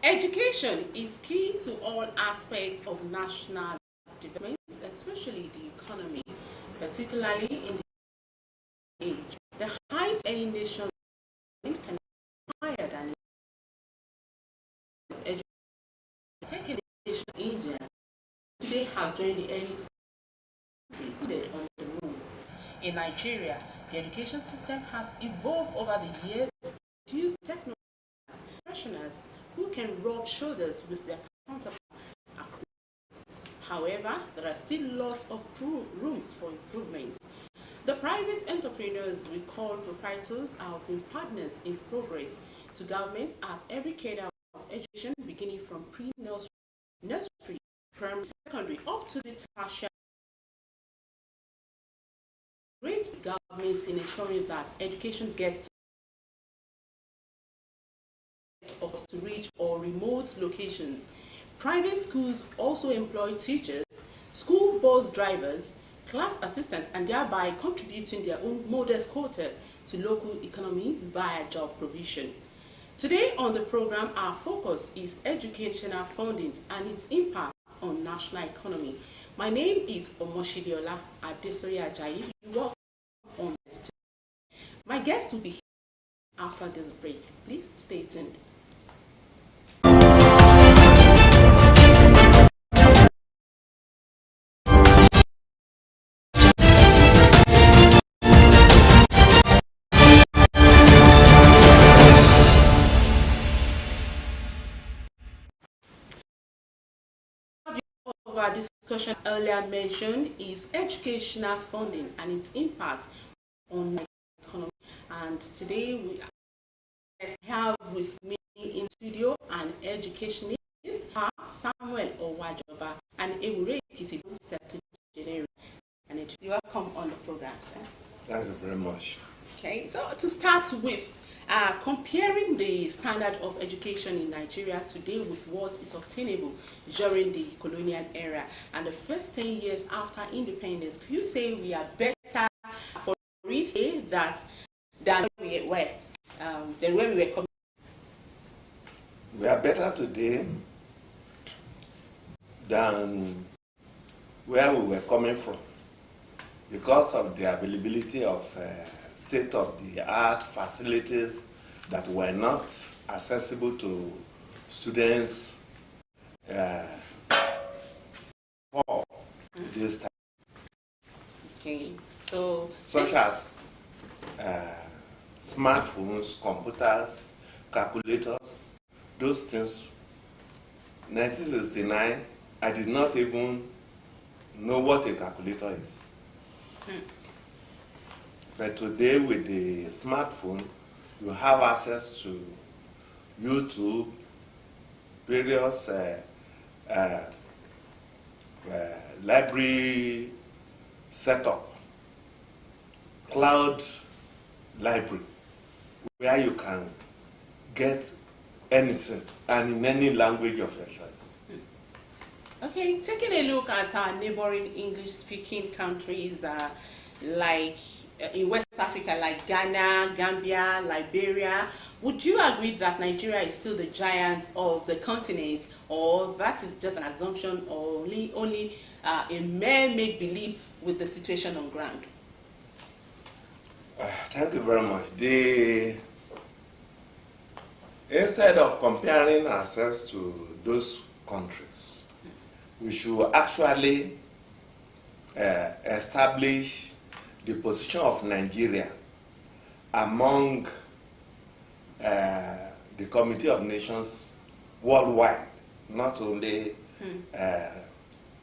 Education is key to all aspects of national development, especially the economy, particularly in the age. The height any nation can be higher than education. Take a nation, India, today has joined the elite countries on the moon. In Nigeria, the education system has evolved over the years to produce technology professionals who can rub shoulders with their counterparts. However, there are still lots of rooms for improvements. The private entrepreneurs we call proprietors have been partners in progress to government at every cadre of education, beginning from pre-nursery, primary, secondary, up to the tertiary. Great government in ensuring that education gets to reach or remote locations. Private schools also employ teachers, school bus drivers, class assistants, and thereby contributing their own modest quota to local economy via job provision. Today on the program, our focus is educational funding and its impact on national economy. My name is Omoshiliola Adesoye Ajayi. Welcome on this. My guest will be here after this break. Please stay tuned. Our discussion earlier mentioned is educational funding and its impact on the economy. And today we have with me in studio an educationist, Samuel OWAJOBA, and Emure Kitibu Septuagenarian. And you're welcome on the program, sir. Thank you very much. Okay, so to start with, comparing the standard of education in Nigeria today with what is obtainable during the colonial era and the first 10 years after independence, could you say we are better for it that than we were than when we were coming? We are better today than where we were coming from because of the availability of state-of-the-art facilities that were not accessible to students for this time. Okay, so such as smartphones, computers, calculators, those things. 1969, I did not even know what a calculator is. But today, with the smartphone, you have access to YouTube, various library setup, cloud library, where you can get anything and in any language of your choice. Okay, taking a look at our neighboring English-speaking countries like in West Africa, like Ghana, Gambia, Liberia, would you agree that Nigeria is still the giant of the continent, or that is just an assumption, or only a mere make-believe with the situation on ground? Thank you very much. Instead of comparing ourselves to those countries, we should actually establish the position of Nigeria among the Committee of Nations worldwide, not only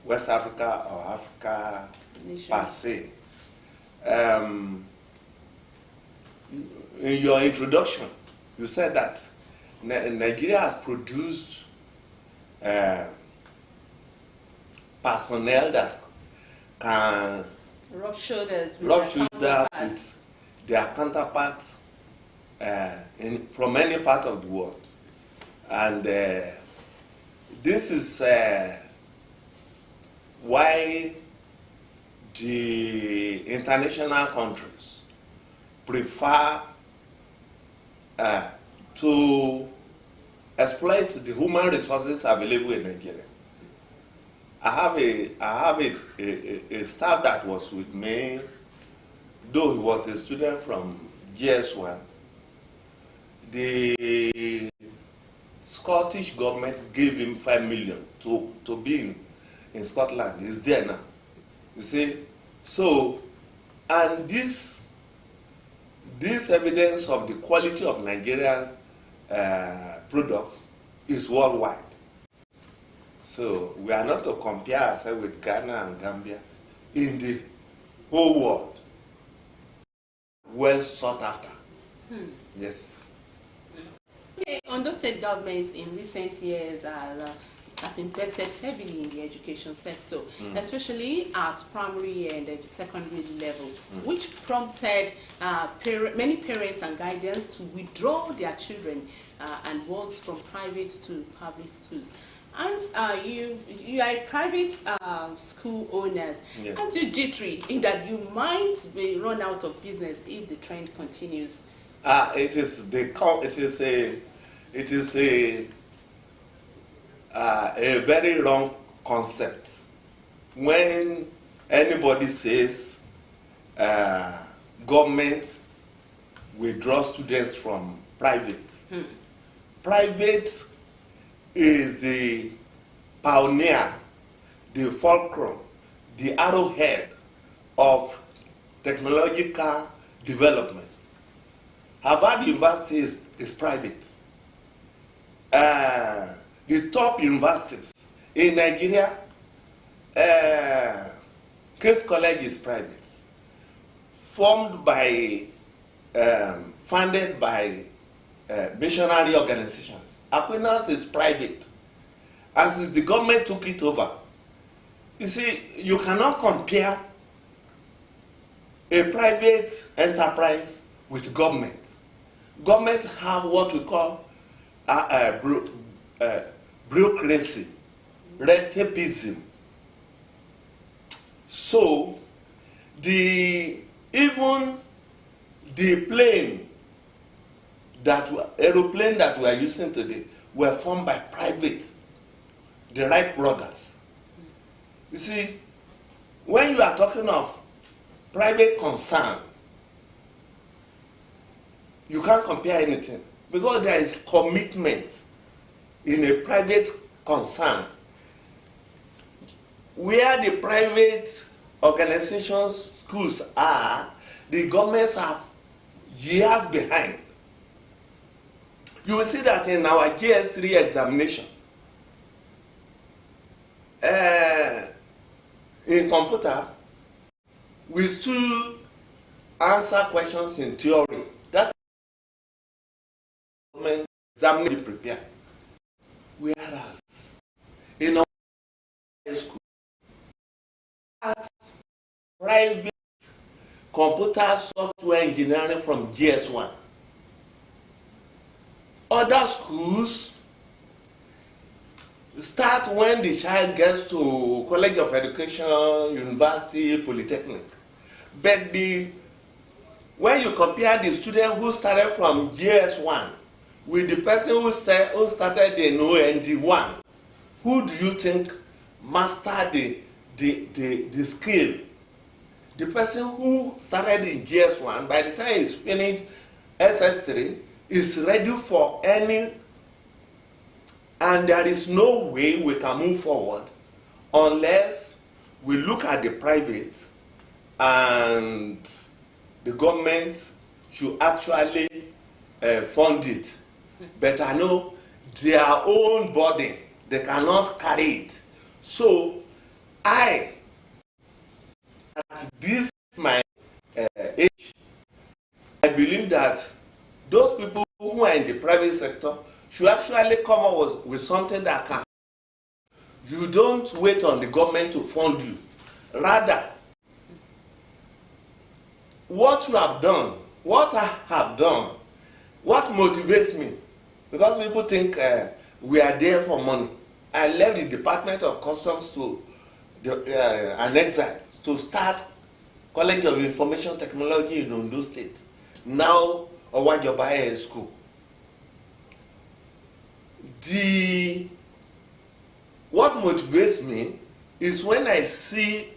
West Africa or Africa per se. In your introduction, you said that Nigeria has produced personnel that can rub shoulders with their counterparts from any part of the world. And this is why the international countries prefer to exploit the human resources available in Nigeria. I have a staff that was with me, though he was a student from GS1. The Scottish government gave him 5 million to be in Scotland. He's there now. You see, so, and this evidence of the quality of Nigerian products is worldwide. So we are not to compare ourselves with Ghana and Gambia in the whole world. Well sought after. Yes. Okay, Ondo State government in recent years has invested heavily in the education sector, especially at primary and secondary level, which prompted many parents and guardians to withdraw their children and wards from private to public schools. And you are a private school owners. Yes. Aren't you jittery in that you might be run out of business if the trend continues? It is a very wrong concept when anybody says government withdraw students from private. Private is the pioneer, the fulcrum, the arrowhead of technological development. Harvard University is private. The top universities in Nigeria, Case College is private, funded by missionary organizations. Aquinas is private, and since the government took it over, you see, you cannot compare a private enterprise with government. Government have what we call bureaucracy, red tapeism. So even the aeroplane that we are using today were formed by private, the Wright brothers. You see, when you are talking of private concern, you can't compare anything because there is commitment in a private concern. Where the private organizations, schools are, the governments are years behind. You will see that in our GS3 examination, in computer, we still answer questions in theory. That is examining prepare. Whereas in our school, at private computer software engineering from GS1. Other schools start when the child gets to College of Education, University, Polytechnic. But when you compare the student who started from GS1 with the person who started in OND1, who do you think mastered the skill? The person who started in GS1, by the time he's finished SS3, is ready for any, and there is no way we can move forward unless we look at the private and the government should actually fund it. But I know their own body, they cannot carry it. So at this my age, I believe that those people who are in the private sector should actually come up with something that can. You don't wait on the government to fund you. Rather, what you have done, what I have done, what motivates me, because people think we are there for money. I left the Department of Customs to an exile to start College of Information Technology in Ondo State. Now, OWAJOBA school. what motivates me is when I see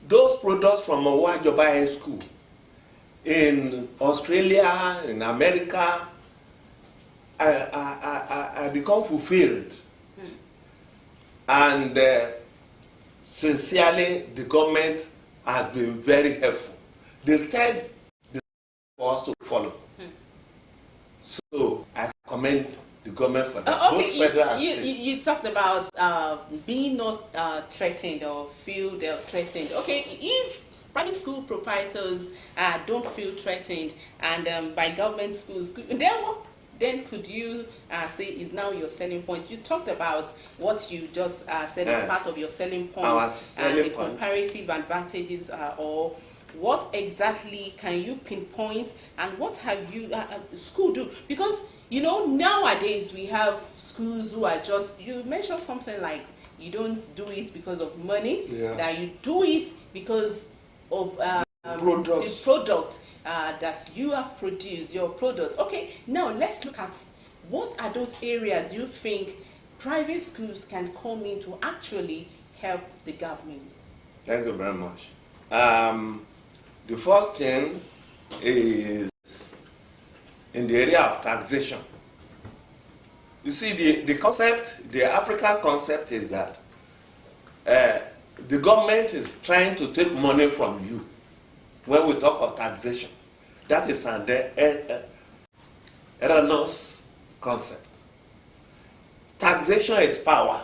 those products from OWAJOBA High School in Australia, in America. I become fulfilled. And sincerely, the government has been very helpful. They said for us to follow. So I commend the government for that. Okay, both federal and state. you talked about being not threatened or feel they're threatened. Okay, if private school proprietors don't feel threatened and by government schools, then could you say is now your selling point? You talked about what you just said as part of your selling point and the comparative advantages or what exactly can you pinpoint and what have you school do? Because you know nowadays we have schools who are just, you mentioned something like you don't do it because of money, that you do it because of the product that you have produced, your products. Okay, now let's look at what are those areas you think private schools can come in to actually help the government. Thank you very much. The first thing is in the area of taxation. You see, the concept, the African concept is that the government is trying to take money from you when we talk of taxation. That is an erroneous concept. Taxation is power.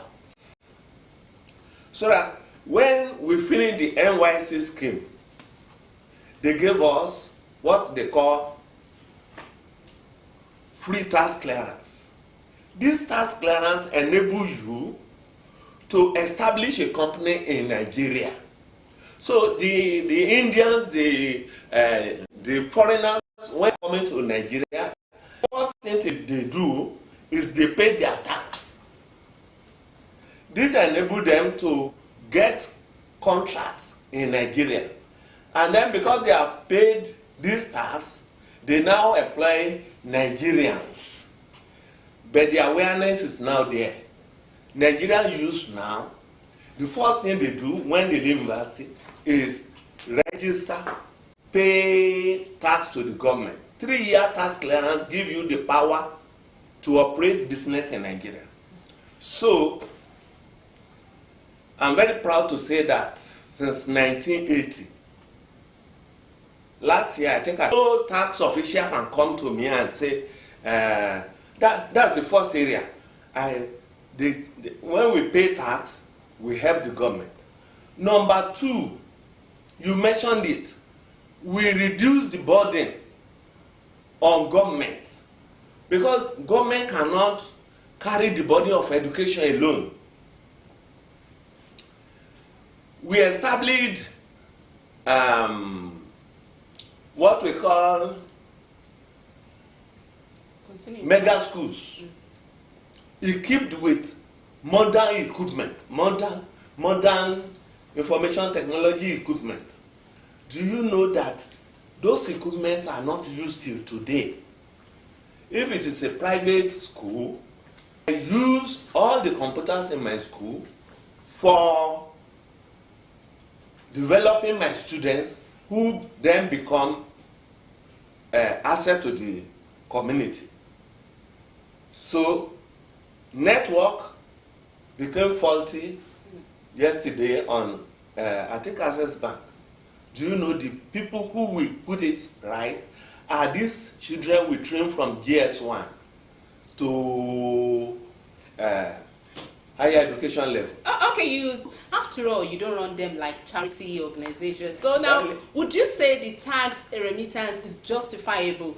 So that when we fill in the NYC scheme, they gave us what they call free tax clearance. This tax clearance enables you to establish a company in Nigeria. So the Indians, the foreigners, when coming to Nigeria, the first thing they do is they pay their tax. This enables them to get contracts in Nigeria. And then because they have paid this tax, they now employ Nigerians. But the awareness is now there. Nigerian youth now, the first thing they do when they leave university is register, pay tax to the government. 3-year tax clearance give you the power to operate business in Nigeria. So, I'm very proud to say that since 1980, last year, I think no tax official can come to me and say, that's the first area. When we pay tax, we help the government. Number 2, you mentioned it, we reduce the burden on government because government cannot carry the burden of education alone. We established what we call mega schools, equipped with modern equipment, modern information technology equipment. Do you know that those equipments are not used till today? If it is a private school, I use all the computers in my school for developing my students who then become asset to the community. So, network became faulty yesterday on, I think, Access Bank. Do you know the people who will put it right are these children we train from GS1 to higher education level? Okay, after all, you don't run them like charity organizations. So now, would you say the tax remittance is justifiable